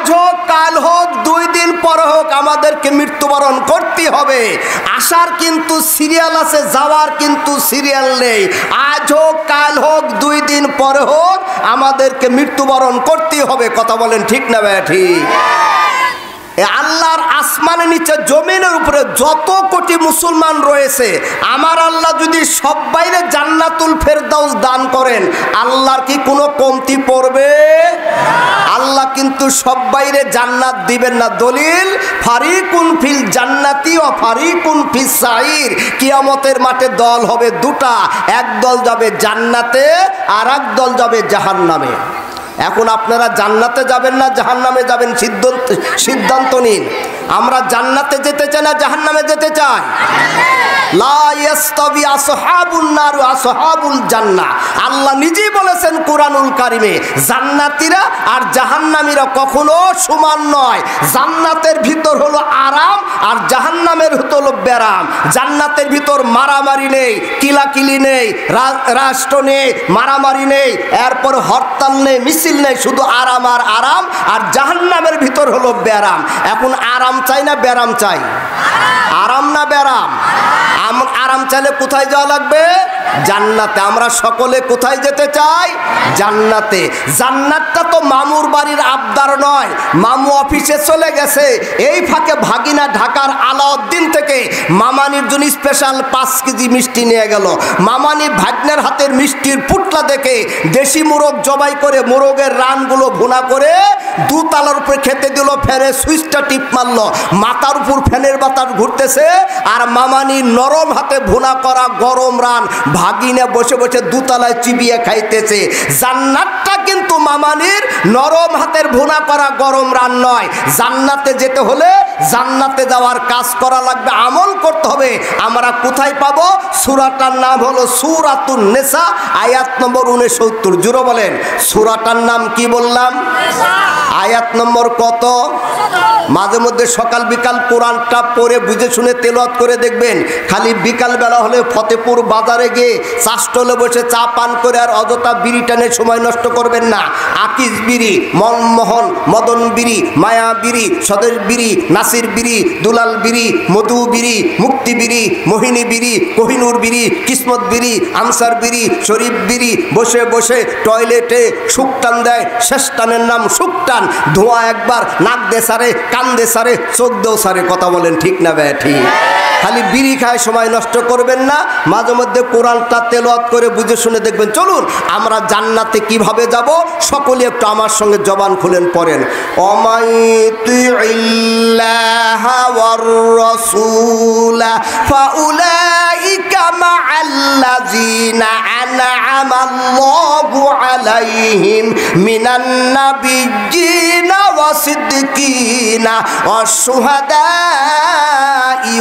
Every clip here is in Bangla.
আজ হোক কাল হোক 2 দিন পরে হোক আমাদেরকে মৃত্যুবরণ করতে হবে। আসার কিন্তু সিরিয়াল আছে, যাওয়ার কিন্তু সিরিয়াল নেই। আজ হোক কাল হোক 2 দিন পরে হোক আমাদেরকে মৃত্যুবরণ করতে হবে। কথা বলেন ঠিক না ভাই? ঠিক। আল্লাহর আসমানের নিচে জমিনের উপরে যত কোটি মুসলমান রয়েছে, আমার আল্লাহ যদি সবাইরে জান্নাতুল ফেরদাউস দান করেন, আল্লাহর কি কোনো কমতি পড়বে? আল্লাহ কিন্তু সবাইরে জান্নাত দিবেন না। দলিল ফারিকুন ফিল জান্নাতি ও ফারিকুন ফিস সাইর। কিয়ামতের মাঠে দল হবে দুটা, এক দল যাবে জান্নাতে আর এক দল যাবে জাহান্নামে। এখন আপনারা জান্নাতে যাবেন না জাহান্নামে যাবেন, সিদ্ধান্ত নিন। আমরা জান্নাতে যেতে চাই না জাহান্নামে যেতে চাই? লা ইয়াস্তাবি আসহাবুন নার ওয়া আসহাবুল জান্নাহ। আল্লাহ নিজেই বলেছেন কুরআনুল কারিমে, জান্নাতীরা আর জাহান্নামীরা কখনো সমান নয়। জান্নাতের ভিতর হলো আরাম আর জাহান্নামের ভিতর হলো ব্যারাম। জান্নাতের ভিতর মারামারি নেই, কিলাকিলি নেই, রাষ্ট্র নেই, মারামারি নেই, এরপর হরতাল নেই, মিছিল নেই, শুধু আরাম আর আরাম। আর জাহান্নামের ভিতর হলো ব্যারাম। এখন আরাম চাই না ব্যারাম চাই? আরাম না ব্যারাম? আরাম চাইলে কোথায় যাওয়া লাগবে? জান্নাতে। আমরা সকলে কোথায় যেতে চাই? জান্নাতে। জান্নাতটা তো মামুর বাড়ির আবদার নয়, মামু অফিসে চলে গেছে, এই ফাঁকে ভাগিনা ঢাকার আলাউদ্দিন থেকে মামানির জন্য স্পেশাল 5 কেজি মিষ্টি নিয়ে গেল। মামানি ভাগ্নের হাতের মিষ্টির পুটলা দেখে দেশি মোরগ জবাই করে মোরগের রানগুলো ভুনা করে 2 তালার উপরে খেতে দিল, ফেরে সুইচটা টিপ মারলো, মাথার উপর ফ্যানের বাতাস ঘুরতেছে আর মামানি নরম হাতে ভুনা করা গরম রান ভাগিনা বসে বসে 2 তলায় চিবিয়ে খাইতেছে। জান্নাতটা কিন্তু মামানির নরম হাতের ভুনা করা গরম রান নয়। জান্নাতে যেতে হলে জান্নাতে যাওয়ার কাজ করা লাগবে, আমল করতে হবে। আমরা কোথায় পাবো? সূরাটার নাম হলো সূরাতুন নিসা, আয়াত নম্বর 69। জুড়ে বলেন, সূরাটার নাম কি বললাম? আয়াত নম্বর কত? মাঝে মধ্যে সকাল বিকাল কোরআনটা পড়ে বুঝে শুনে তেলাওয়াত করে দেখবেন। খালি বিকাল বেলা হলে ফতেপুর বাজারে গিয়ে চা স্টলে বসে চা পান করে আর অযথা বিড়ি টানে সময় নষ্ট করবেন না। আকিস বিড়ি, মনমোহন, মদন বিড়ি, মায়া বিড়ি, সদের বিড়ি, নাসির বিড়ি, দুলাল বিড়ি, মধু বিড়ি, মুক্তি বিড়ি, মোহিনী বিড়ি, কোহিনুর বিড়ি, কিসমত বিড়ি, আনসার বিড়ি, শরীফ বিড়ি, বসে বসে টয়লেটে সুকটান দেয়, শেষ টানের নাম সুকটান। ধোঁয়া একবার নাক দে সারে, কান দে সারে, চোখ দেও সারে। কথা বলেন ঠিক না ভাই? ঠিক। খালি বিড়ি খায় সময় নষ্ট করবেন না, মাঝে মধ্যে কোরআনটা তেলাওয়াত করে বুঝে শুনে দেখবেন। চলুন আমরা জান্নাতে কিভাবে যাব, সকলে একটু আমার সঙ্গে জবান খুলেন পড়েন। অমাইতিল্লাহা ওয়ার রাসূলা ফাউলাইকা মাআল্লাযিনা আনআমাল্লাহু আলাইহিম মিনান নাবিয়্যিনা ওয়াস-সিদ্দিকিনা ওয়াশ-শুহাদা'i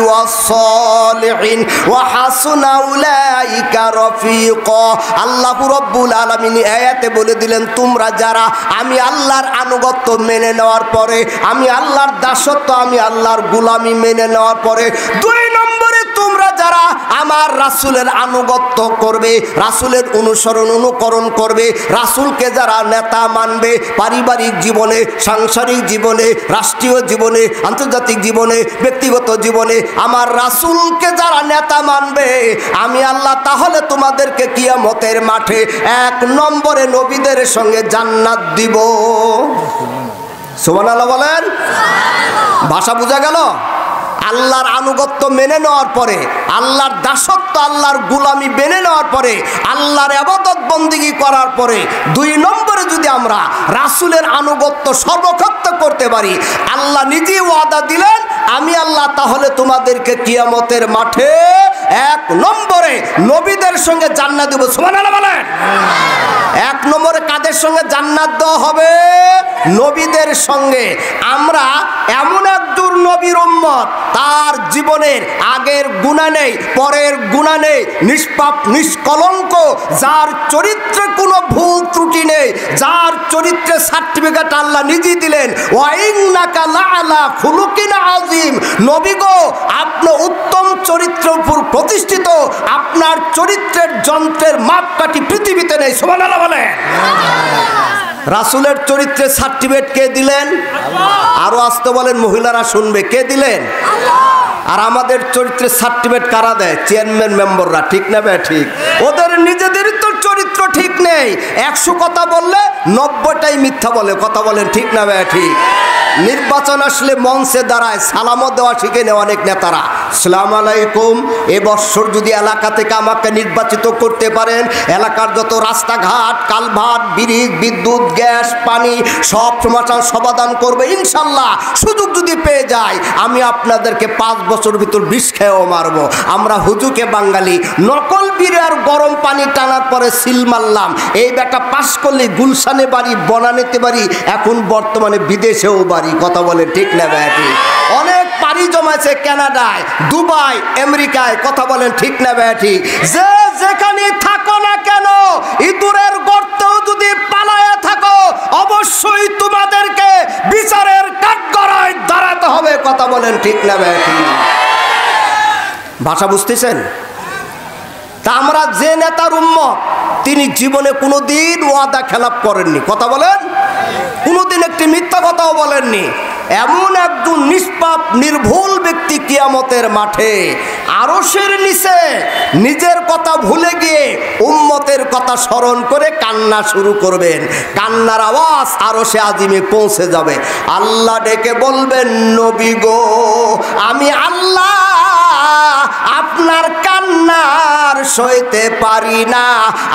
ওয়াস-সালিহিন ওয়া হাসুনা উলাইকা রাফিকা। আল্লাহ রাব্বুল আলামিন আয়াতে বলে দিলেন, তোমরা যারা আমি আল্লাহর আনুগত্য মেনে নেওয়ার পরে, আমি আল্লাহর দাসত্ব, আমি আল্লাহর গোলামি মেনে নেওয়ার পরে, 2 নম্বরে তোমরা যারা আমার রাসূলের আনুগত্য করবে, রাসূলের অনুকরণ করবে, রাসূলকে যারা নেতা মানবে, পারিবারিক জীবনে, সাংসারিক জীবনে, রাষ্ট্রীয় জীবনে, আন্তর্জাতিক জীবনে, ব্যক্তিগত জীবনে আমার রাসূলকে যারা নেতা মানবে আমি আল্লাহ, তাহলে তোমাদেরকে কিয়ামতের মাঠে 1 নম্বরে নবীদের সঙ্গে জান্নাত দিব। সুবহানাল্লাহ বলেন। ভাষা বোঝা গেল? আল্লাহর আনুগত্য মেনে নেওয়ার পরে, আল্লাহর দাসত্ব, আল্লাহর গোলামি মেনে নেওয়ার পরে, আল্লাহর ইবাদত বন্দেগী করার পরে 2 নম্বরে যদি আমরা রাসূলের আনুগত্য সর্বক্ষেত্রে করতে পারি, আল্লাহ নিজেই ওয়াদা দিলেন আমি আল্লাহ তাহলে তোমাদেরকে কিয়ামতের মাঠে 1 নম্বরে নবীদের সঙ্গে জান্নাত দেব। সুবহানাল্লাহ বলেন। 1 নম্বরে কাদের সঙ্গে জান্নাত দেওয়া হবে? নবীদের সঙ্গে। আমরা এমন একজন নবীর উম্মত, তার জীবনের আগের গুনাহ নেই, পরের গুনাহ নেই, নিষ্পাপ নিষ্কলঙ্ক, যার চরিত্রে কোনো ভুল ত্রুটি নেই, যার চরিত্রে সার্টিফিকেট আল্লাহ নিজেই দিলেন, ওয়া ইন্নাকা লাআলা খুলুকিন আযীম। নবী গো, আপনি উত্তম চরিত্রের উপর প্রতিষ্ঠিত, আপনার চরিত্রের যন্ত্রের মাপকাঠি পৃথিবীতে নেই। সুবহানাল্লাহ বলেন। রাসূলের চরিত্রে সার্টিফিকেট কে দিলেন? আরো আসতে বলেন, মহিলারা শুনবে, কে দিলেন? আর আমাদের চরিত্রের সার্টিফিকেট কারা দেয়? চেয়ারম্যান মেম্বাররা, ঠিক না ভাই? ঠিক। ওদের নিজেদের তো চরিত্র ঠিক নেই, 100 কথা বললে 90টাই মিথ্যা বলে, কথা বলেন ঠিক না ভাই? ঠিক। নির্বাচন আসলে মঞ্চে দাঁড়ায়, সালামও দেওয়া শিখে নেয় অনেক নেতারা, আসসালামু আলাইকুম, এবছর যদি এলাকা থেকে আমাকে নির্বাচিত করতে পারেন, এলাকার যত রাস্তাঘাট, কালভার্ট, ব্রিজ, বিদ্যুৎ, গ্যাস, পানি সব সমস্যার সমাধান করবে ইনশাল্লাহ। সুযোগ যদি পেয়ে যায় আমি আপনাদেরকে 5 বছর ভিতর বিষ খেয়েও মারবো। আমরা হুজুকে বাঙালি, নকল বীরে আর গরম পানি টানার পরে সিল মারলাম। এই বেটা পাশ করলে গুলশানে বাড়ি, বনানীতে বাড়ি, এখন বর্তমানে বিদেশেও বাড়ি, কথা বলে ঠিক না ভাই? ঠিক। অনেক পাড়ি জমাইছে কানাডায়, দুবাই, আমেরিকায়, কথা বলেন ঠিক না ভাই? ঠিক। যে যেখানে থাকো না কেন, ইঁদুরের গর্তেও যদি পালায়া থাকো, অবশ্যই তোমাদেরকে বিচারের কাঠগড়ায় দাঁড়াতে হবে, কথা বলেন ঠিক না ভাই? ঠিক। ভাষা বুঝতেছেন? তা আমরা যে নেতার উম্মত, তিনি জীবনে কোনোদিন ওয়াদা খেলাপ করেননি, কথা বলেন, কোনোদিন একটি মিথ্যা কথাও বলেননি। এমন একজন নিষ্পাপ নির্ভুল ব্যক্তি কিয়ামতের মাঠে আরশের নিচে নিজের কথা ভুলে গিয়ে উম্মতের কথা স্মরণ করে কান্না শুরু করবেন। কান্নার আওয়াজ আরশে আজিমে পৌঁছে যাবে। আল্লাহ ডেকে বলবেন, নবী গো, আমি আল্লাহ আপনার কান্নার সইতে পারি না।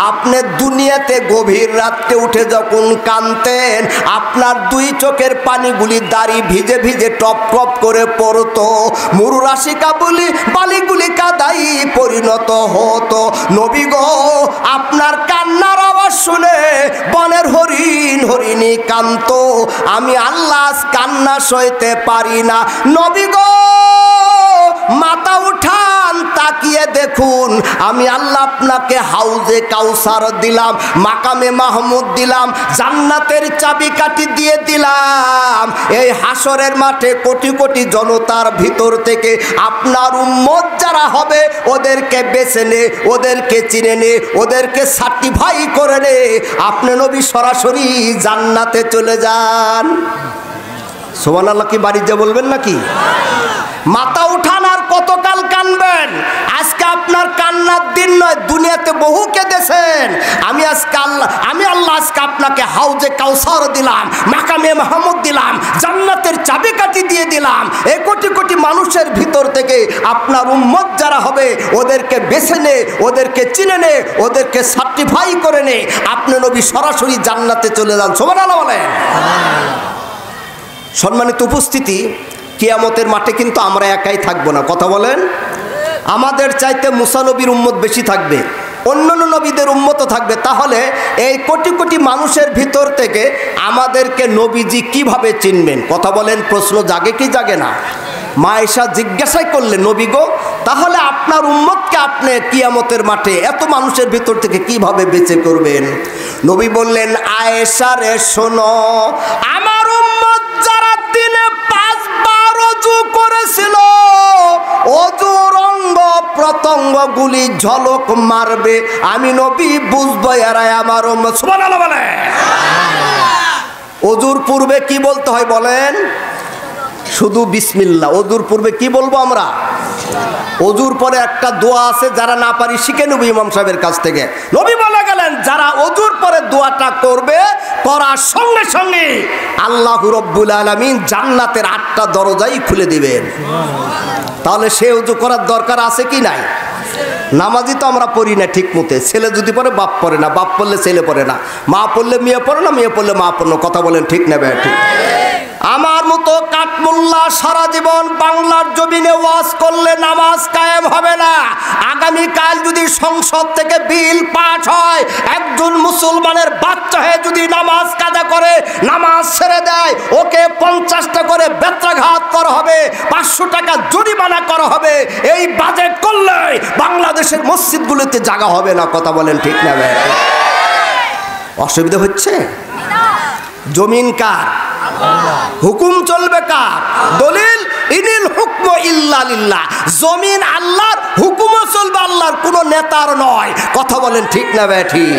আপনি দুনিয়াতে গভীর রাতে উঠে যখন কাঁদতেন, আপনার 2 চোখের পানিগুলি দাড়ি ভিজে ভিজে টপ টপ করে পড়তো, মুরুরাশিকা বলি বালিগুলি কাদাই পরিণত হতো। নবী গো, আপনার কান্নার আওয়াজ শুনে বনের হরিণ হরিণী কাঁদতো। আমি আল্লাহ কান্না সইতে পারি না। নবী গো, মাথা উঠান, তাকিয়ে দেখুন, আমি আল্লাহ আপনাকে হাউজে কাউসার দিলাম, মাকামে মাহমুদ দিলাম, জান্নাতের চাবিকাঠি দিয়ে দিলাম। এই হাসরের মাঠে কোটি কোটি জনতার ভিতর থেকে আপনার উম্মত যারা হবে, ওদেরকে বেছে নে, ওদেরকে চিনে নে, ওদেরকে সার্টিফাই করে নে। আপনি নবী সরাসরি জান্নাতে চলে যান। সুবহানাল্লাহ। কি বাড়িতে বলবেন নাকি? মাথা উঠান, আর কতকাল কানবেন? আজকে আপনার কান্নার দিন নয়, দুনিয়াতে বহু কেঁদেছেন। আমি আল্লাহ আজকে আপনাকে হাউজে কাউসার দিলাম, মাকামে মাহমুদ দিলাম, জান্নাতের চাবিকাঠি দিয়ে দিলাম। এই কোটি কোটি মানুষের ভিতর থেকে আপনার উম্মত যারা হবে, ওদেরকে বেছে নে, ওদেরকে চিনে নে, ওদেরকে সার্টিফাই করে নে। আপনি নবী সরাসরি জান্নাতে চলে যান। সুবহানাল্লাহ বলেন। সম্মানিত উপস্থিতি, কিয়ামতের মাঠে কিন্তু আমরা একাই থাকবো না, কথা বলেন। আমাদের চাইতে মুসা নবীর উম্মত বেশি থাকবে, অন্যান্য নবীদের উম্মতও থাকবে। তাহলে এই কোটি কোটি মানুষের ভিতর থেকে আমাদেরকে নবীজি কিভাবে চিনবেন, কথা বলেন। প্রশ্ন জাগে কি জাগে না? মা আয়েশা জিজ্ঞাসাই করলেন, নবী গো, তাহলে আপনার উম্মতকে আপনি কিয়ামতের মাঠে এত মানুষের ভিতর থেকে কিভাবে বেঁচে করবেন? নবী বললেন, আয়েশা রে শোনো, আমার উম্মত যারা দিনে 5 বার ওযু করেছিল, ওযুর অঙ্গ প্রত্যঙ্গগুলি ঝলক মারবে, আমি নবী বুঝবো এরাই আমার উম্মত। সুবহানাল্লাহ বলে। ওযুর পূর্বে কি বলতে হয় বলেন? শুধু বিসমিল্লাহ। ওযুর পূর্বে কি বলবো আমরা? ওযুর পরে একটা দোয়া আছে, যারা না পারি শিখে নেব ইমাম সাহেবের কাছ থেকে। নবী বলে গেলেন, যারা ওযুর পরে দোয়াটা করবে, করার সঙ্গে সঙ্গে আল্লাহ রাব্বুল আলামিন জান্নাতের 8টা দরজাই খুলে দিবেন। তাহলে সে ওযু করার দরকার আছে কি নাই? নামাজি তো আমরা পড়ি না ঠিক মতে। ছেলে যদি পড়ে বাপ পড়ে না, বাপ পড়লে ছেলে পড়ে না, মা পড়লে মেয়ে পড়ে না, মেয়ে পড়লে মা পড়ে না, কথা বলেন ঠিক না ভাই? ঠিক। আমার মতো কাঠমোল্লা সারা জীবন বাংলার জমিনে ওয়াজ করলে নামাজ কায়েম হবে না। আগামীকাল যদি সংসদ থেকে বিল পাস হয়, একজন মুসলমানের বাচ্চা হয়ে যদি নামাজ কাজা করে, নামাজ ছেড়ে দেয়, ওকে 50টা করে বেত্রাঘাত করা হবে, 500 টাকা জরিমানা করা হবে। এই বাজেট করলে বাংলাদেশের মসজিদগুলোতে জায়গা হবে না, কথা বলেন ঠিক না ভাই? অসুবিধা হচ্ছে? জমিন কার? হুকুম চলবে কার? দলিল ইনিল হুকম ইল্লা লিল্লাহ। জমিন আল্লাহর, হুকুমও চলবে আল্লাহর, কোনো নেতার নয়, কথা বলেন ঠিক না ভাই? ঠিক।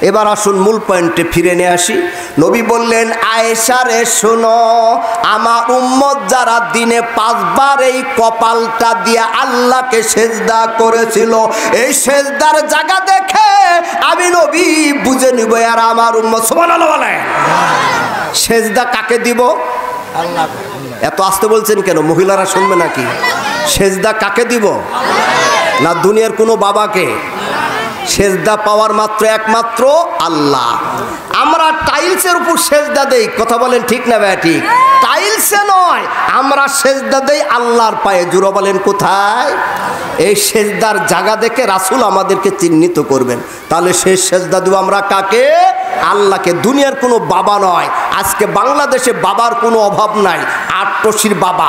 এবার আসুন মূল পয়েন্টে ফিরে নিয়ে আসি। নবী বললেন, আয়েশা রে শোনো, আমার উম্মত যারা দিনে 5 বার এই কপালটা দিয়ে আল্লাহকে সেজদা করেছিল, এই সেজদার জায়গা দেখে আমি নবী বুঝে নিব আর আমার উম্মত। সুবহানাল্লাহ বলেন। সেজদা কাকে দিব? আল্লাহ। এত আস্তে বলছেন কেন? মহিলারা শুনবে নাকি? সেজদা কাকে দিব? না দুনিয়ার কোনো বাবাকে? সেজদা পাওয়ার মাত্র একমাত্র আল্লাহ। আমরা টাইলসের উপর সেজদা দেই, কথা বলেন ঠিক না ভাই? ঠিক। টাইলসে নয়, আমরা সেজদা দেই আল্লাহর পায়ে। জোরে বলেন কোথায়? এই সেজদার জায়গা দেখে রাসূল আমাদেরকে চিহ্নিত করবেন। তাহলে শেষ সেজদা দেব আমরা কাকে? আল্লাহকে। দুনিয়ার কোনো বাবা নয়। আজকে বাংলাদেশে বাবার কোনো অভাব নাই। আটটসির বাবা,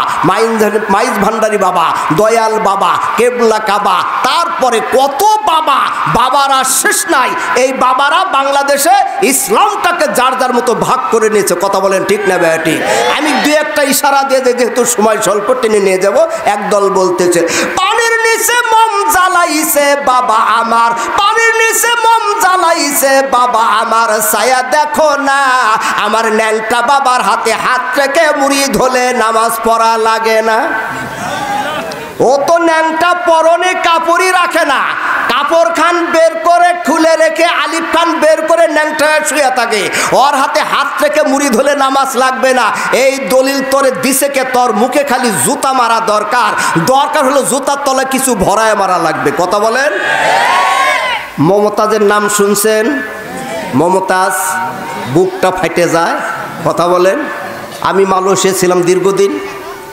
মাইজ ভান্ডারী বাবা, দয়াল বাবা, কেবলা কাবা, তারপরে কত বাবা, বাবারা শেষ নাই। এই বাবারা বাংলাদেশে ইসলামটাকে যার যার মতো ভাগ করে নিয়েছে, কথা বলেন ঠিক না বেটি? আমি দু একটা ইশারা দিয়ে যেহেতু সময় স্বল্প টেনে নিয়ে যাব, একদল বলতেছে পানির নিচে মম জ্বালাইছে বাবা আমার, পানির নিচে মম জ্বালাইছে বাবা আমার, ছায়া দেখো না আমার ন্যাংটা বাবার হাতে হাত রেখে মুড়ি ধরে নামাজ পড়া লাগে না। ও তো ন্যাংটা পরনে কাপড়ই রাখে না, কাপড় খান বের করে খুলে রেখে আলিফ খান বের করে ন্যাংটা শুয়ে থাকে, ওর হাতে হাত রেখে মুড়ি ধরে নামাজ লাগবে না। এই দলিল তোরে দিছে কে? তোর মুখে খালি জুতা মারা দরকার, দরকার হলো জুতার তলে কিছু ভরায় মারা লাগবে, কথা বলেন। মমতাজের নাম শুনছেন? মমতাজ বুকটা ফাটে যায়, কথা বলেন। আমি মালয়েশিয়া ছিলাম দীর্ঘদিন।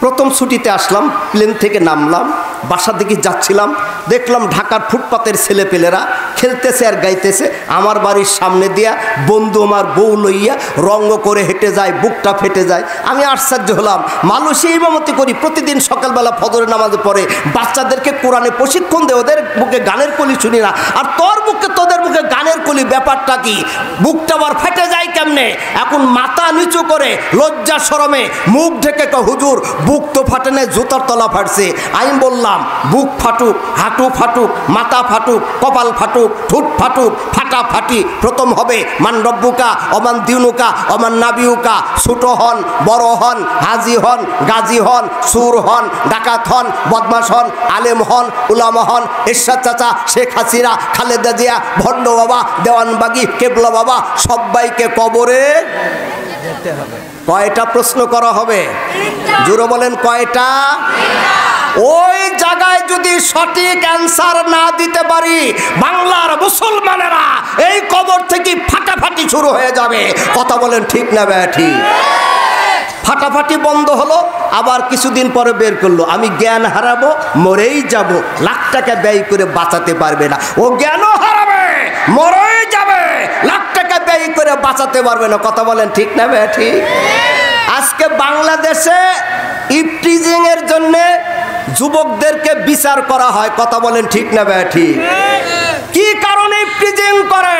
প্রথম ছুটিতে আসলাম, প্লেন থেকে নামলাম, বাসার দিকে যাচ্ছিলাম, দেখলাম ঢাকার ফুটপাতের ছেলেপেলেরা খেলতেছে আর গাইতেছে। আমার বাড়ির সামনে দিয়া বন্ধু আমার বউ লইয়া রঙ্গ করে হেঁটে যায়, বুকটা ফেটে যায়। আমি আশ্চর্য হলাম। মালয়েশিয়া ইমামতি করি, প্রতিদিন সকালবেলা ফজরের নামাজে পড়ে বাচ্চাদেরকে কোরআনে প্রশিক্ষণ দেয়, ওদের মুখে গানের কলি শুনি না। আর তোর মুখে, তোদের মুখে গানের কলি, ব্যাপারটা কি? বুকটা আবার ফেটে যায় কেমনে? এখন মাথা নিচু করে লজ্জা শরমে মুখ ঢেকে হুজুর বুক তো ফাটে না, জুতার তলা ফাটছে। আমি বললাম বুক ফাটুক, হাঁটু ফাটুক, মাথা ফাটুক, কপাল ফাটুক, ঠোঁট ফাটুক, ফাটাফাটি প্রথম হবে মান রব্বুকা অমান দিনুকা অমান নাবিউকা। ছোট হন, বড় হন, হাজি হন, গাজী হন, সুর হন, ডাকাত হন, বদমাশ হন, আলেম হন, উলামা হন, এরশাদ চাচা, শেখ হাসিনা, খালেদা জিয়া, ভণ্ড বাবা, দেওয়ানবাগি, কেবলা বাবা, সবাইকে কবরে যেতে হবে। কয়টা প্রশ্ন করা হবে? জোরে বলেন কয়টা? ওই জায়গায় যদি সঠিক অ্যান্সার না দিতে পারি, বাংলার মুসলমানেরা এই কবর থেকে ফাটাফাটি শুরু হয়ে যাবে, কথা বলেন ঠিক না ব্যাঠি? ফাটাফাটি বন্ধ হলো, আবার কিছুদিন পরে বের করলো আমি জ্ঞান হারাবো, মরেই যাব, লাখ টাকা ব্যয় করে বাঁচাতে পারবে না। ও জ্ঞানও হারাবে, মরেই যাবে, লাখ টাকা ব্যয় করে বাঁচাতে পারবে না, কথা বলেন ঠিক না ব্যাঠি? আজকে বাংলাদেশে ইফটিজিং এর জন্য যুবকদেরকে বিচার করা হয়, কথা বলেন ঠিক না ব্যাঠি? কি কারণে ইফটিজিং করে?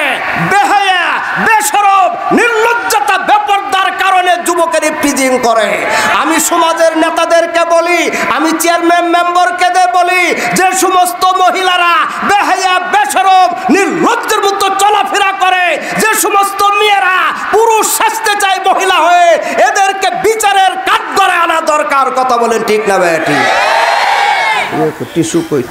বেহায়া, বেশরম, নির্লজ্জতা, বেপরদার কারণে যুবকের ইফটিজিং করে। আমি সমাজের নেতাদেরকে বলি, আমি চেয়ারম্যান মেম্বারকে বলি, যে সমস্ত মহিলারা বেহায়া, বেশরম, নির্লজ্জের মতো চলাফেরা করে, যে সমস্ত মেয়েরা পুরুষ সাজতে চায় মহিলা হয়ে, এদেরকে বিচারের কাঠগড়ায় আনা দরকার, কথা বলেন ঠিক না ব্যাঠি? টিস্যু কই?